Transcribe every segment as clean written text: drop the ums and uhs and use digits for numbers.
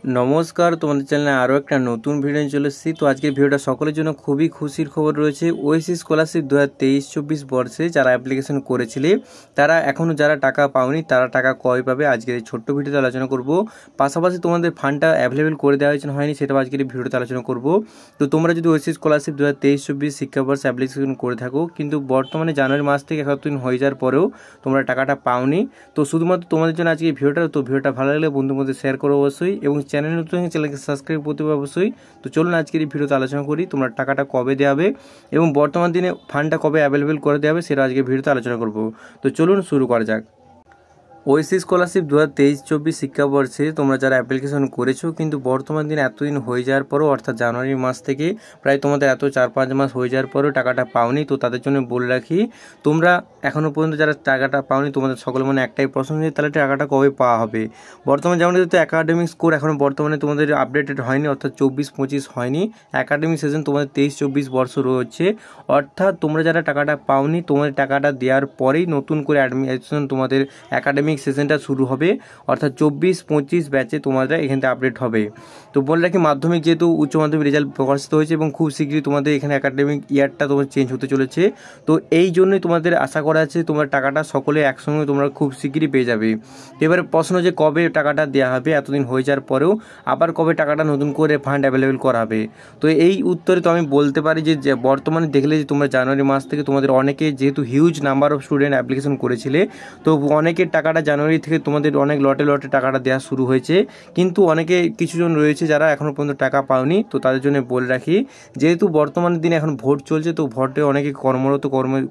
नमस्कार तुम्हारे चैनल आरो एक नतून भिडियो चले एसेছি। तो आजके भिडियोटा सकलेर जন্য খুবই খুশির খবর রয়েছে। ওএসসি স্কলারশিপ 2023-24 বর্ষে যারা অ্যাপ্লিকেশন করেছিলে তারা এখনো যারা টাকা পাওনি তারা টাকা কবে পাবে আজকের এই ছোট্ট ভিডিওতে আলোচনা করব। পাশাপাশি তোমাদের ফান্ডটা অ্যাভেলেবল করে দেওয়া হয়েছে হয়নি সেটাও আজকের এই ভিডিওতে আলোচনা করব। তো তোমরা যদি ওএসসি স্কলারশিপ 2023-24 শিক্ষাবর্ষে অ্যাপ্লিকেশন করে থাকো কিন্তু বর্তমানে জানুয়ারি মাস থেকে 71 দিন হয়ে যাওয়ার পরেও তোমরা টাকাটা পাওনি, তো শুধুমাত্র তোমাদের জন্য আজকে এই ভিডিওটা। তো ভিডিওটা ভালো লাগলে বন্ধুদের মধ্যে শেয়ার করো অবশ্যই, এবং চ্যানেল নতুন চ্যানেলকে সাবস্ক্রাইব করতে হবে অবশ্যই। তো চলুন আজকের এই ভিডিওতে আলোচনা করি তোমরা টাকাটা কবে দেওয়া হবে এবং বর্তমান দিনে ফান্ডটা কবে অ্যাভেলেবেল করে দেওয়া হবে সেটা আজকে ভিডিওতে আলোচনা করব। তো চলুন শুরু করা যাক। ওএসসি স্কলারশিপ 2023-24 শিক্ষাবর্ষে তোমরা যারা অ্যাপ্লিকেশন করেছো কিন্তু বর্তমান দিনে এতদিন হয়ে যাওয়ার পরও অর্থাৎ জানুয়ারি মাস থেকে প্রায় তোমাদের এত 4-5 মাস হয়ে যাওয়ার পরেও টাকাটা পাওনি, তো তাদের জন্য বলে রাখি তোমরা এখনও পর্যন্ত যারা টাকাটা পাওনি তোমাদের সকলের মনে একটাই প্রশ্ন যে তাহলে টাকাটা কবে পাওয়া হবে। বর্তমানে যেমন যেহেতু একাডেমিক স্কোর এখনও বর্তমানে তোমাদের আপডেটেড হয়নি অর্থাৎ 24-25 হয়নি, একাডেমিক সেশন তোমাদের 23-24 বর্ষ রয়েছে, অর্থাৎ তোমরা যারা টাকাটা পাওনি তোমাদের টাকাটা দেওয়ার পরেই নতুন করে অ্যাডমিশন তোমাদের একাডেমিক সেশনটা শুরু হবে, অর্থাৎ 24-25 ব্যাচে তোমাদের এখান থেকে আপডেট হবে। তো বলে রাখি মাধ্যমিক যেহেতু উচ্চ মাধ্যমিক রেজাল্ট প্রকাশিত হয়েছে এবং খুব শীঘ্রই তোমাদের এখানে একাডেমিক ইয়ারটা তোমার চেঞ্জ হতে চলেছে, তো এই জন্যই তোমাদের আশা করা আছে তোমার টাকাটা সকলে একসঙ্গে তোমরা খুব শীঘ্রই পেয়ে যাবে। এবারে প্রশ্ন যে কবে টাকাটা দেওয়া হবে এতদিন হয়ে যাওয়ার পরেও আবার কবে টাকাটা নতুন করে ফান্ড অ্যাভেলেবেল করা হবে। তো এই উত্তরে তো আমি বলতে পারি যে বর্তমানে দেখলে যে তোমরা জানুয়ারি মাস থেকে তোমাদের অনেকে যেহেতু huge number of student application করেছিলে তো অনেকের টাকাটা জানুয়ারি থেকে তোমাদের অনেক লটে লটে টাকাটা দেওয়া শুরু হয়েছে, কিন্তু অনেকে কিছুজন রয়েছে যারা এখনও পর্যন্ত টাকা পাওনি। তো তাদের জন্য বলে রাখি যেহেতু বর্তমানের দিনে এখন ভোট চলছে তো ভোটে অনেকে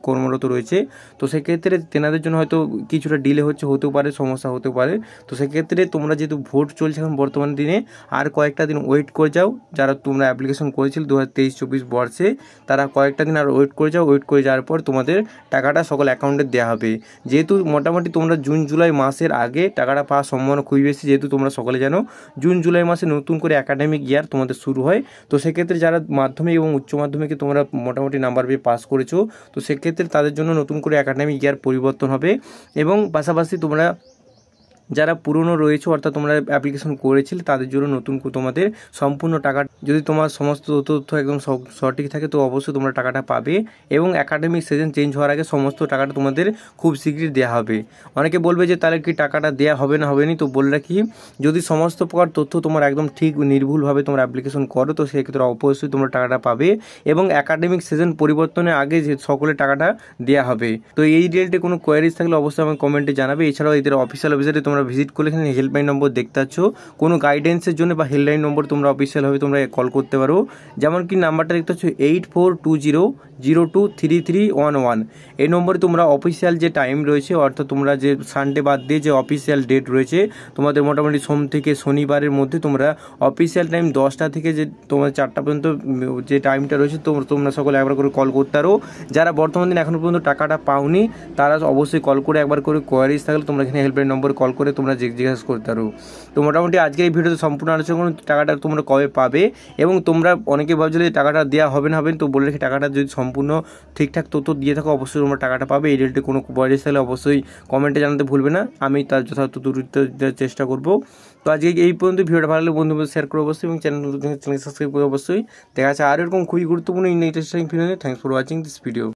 কর্মরত রয়েছে, তো সেক্ষেত্রে তেনাদের জন্য হয়তো কিছুটা ডিলে হতেও পারে, সমস্যা হতে পারে। তো সেক্ষেত্রে তোমরা যেহেতু ভোট চলছে এখন বর্তমান দিনে আর কয়েকটা দিন ওয়েট করে যাও, যারা তোমরা অ্যাপ্লিকেশন করেছিল 2023-24 বর্ষে তারা কয়েকটা দিন আর ওয়েট করে যাও, ওয়েট করে যাওয়ার পর তোমাদের টাকাটা সকল অ্যাকাউন্টে দেওয়া হবে। যেহেতু মোটামুটি তোমরা জুন জুলাই মাসের আগে টাকাটা পাওয়ার সম্ভাবনা খুবই বেশি, যেহেতু তোমরা সকলে জানো জুন জুলাই মাসে নতুন করে একাডেমিক ইয়ার তোমাদের শুরু হয়। তো সেক্ষেত্রে যারা মাধ্যমিক এবং উচ্চ মাধ্যমিকে তোমরা মোটামুটি নাম্বার পেয়ে পাস করেছো তো সেক্ষেত্রে তাদের জন্য নতুন করে একাডেমিক ইয়ার পরিবর্তন হবে, এবং পাশাপাশি তোমরা যারা পুরনো রয়েছে অর্থাৎ তোমরা অ্যাপ্লিকেশন করেছিলে তাদের জন্য নতুন তোমাদের সম্পূর্ণ টাকা যদি তোমার সমস্ত তথ্য একদম সঠিক থাকে তো অবশ্যই তোমরা টাকাটা পাবে, এবং একাডেমিক সেশন চেঞ্জ হওয়ার আগে সমস্ত টাকাটা তোমাদের খুব শীঘ্রই দেওয়া হবে। অনেকে বলবে যে তাহলে কি টাকাটা দেওয়া হবে না হবে নি, তো বলে রাখি যদি সমস্ত প্রকার তথ্য তোমার একদম ঠিক নির্ভুলভাবে তোমরা অ্যাপ্লিকেশন করো তো সেক্ষেত্রে অবশ্যই তোমরা টাকাটা পাবে, এবং একাডেমিক সেশন পরিবর্তনের আগে যে সকলের টাকাটা দেওয়া হবে। তো এই রিলেটেড কোনো কোয়ারিজ থাকলে অবশ্যই আমাকে কমেন্টে জানাবে। এছাড়াও এদের অফিসিয়াল ওয়েবসাইটে তোমরা ভিজিট করলে এখানে হেল্পলাইন নম্বর দেখতে পাচ্ছ, কোনো গাইডেন্সের জন্য বা হেল্পলাইন নম্বর তোমরা অফিসিয়ালভাবে তোমরা কল করতে পারো, যেমন কি নাম্বারটা দেখতে পাচ্ছ 8420023311। এই নম্বরে তোমরা অফিসিয়াল যে টাইম রয়েছে অর্থাৎ তোমরা যে সানডে বাদ দিয়ে যে অফিসিয়াল ডেট রয়েছে তোমাদের মোটামুটি সোম থেকে শনিবারের মধ্যে তোমরা অফিসিয়াল টাইম 10টা থেকে যে তোমার 4টা পর্যন্ত যে টাইমটা রয়েছে তোমরা সকলে একবার করে কল করতে পারো। যারা বর্তমান দিন এখনও পর্যন্ত টাকাটা পাওনি তারা অবশ্যই কল করে একবার করে কোয়ারিজ থাকলে তোমরা এখানে হেল্পলাইন নম্বরে কল করে তোমরা জিজ্ঞাসা করতে পারো। তো মোটামুটি আজকে এই ভিডিওতে সম্পূর্ণ আলোচনা করুন টাকাটা তোমরা কবে পাবে, এবং তোমরা অনেকে ভাবছিলে টাকাটা দেওয়া হবে না হবে, তো বলে রেখে টাকাটা যদি সম্পূর্ণ ঠিকঠাক তথ্য দিয়ে থাকো অবশ্যই তোমরা টাকাটা পাবে। এই রিলেটেড কোনো কোয়ারিজ থাকলে অবশ্যই কমেন্টে জানাতে ভুলবে না, আমি তার যথাযথ উত্তর দেওয়ার চেষ্টা করবো। তো আজকে এই পর্যন্ত ভিডিওটা ভালো লাগলে বন্ধুদের শেয়ার করে অবশ্যই, এবং চ্যানেলকে সাবস্ক্রাইব করে অবশ্যই। দেখা যাচ্ছে আর এরকম খুবই গুরুত্বপূর্ণ interesting video. Thanks for watching this video.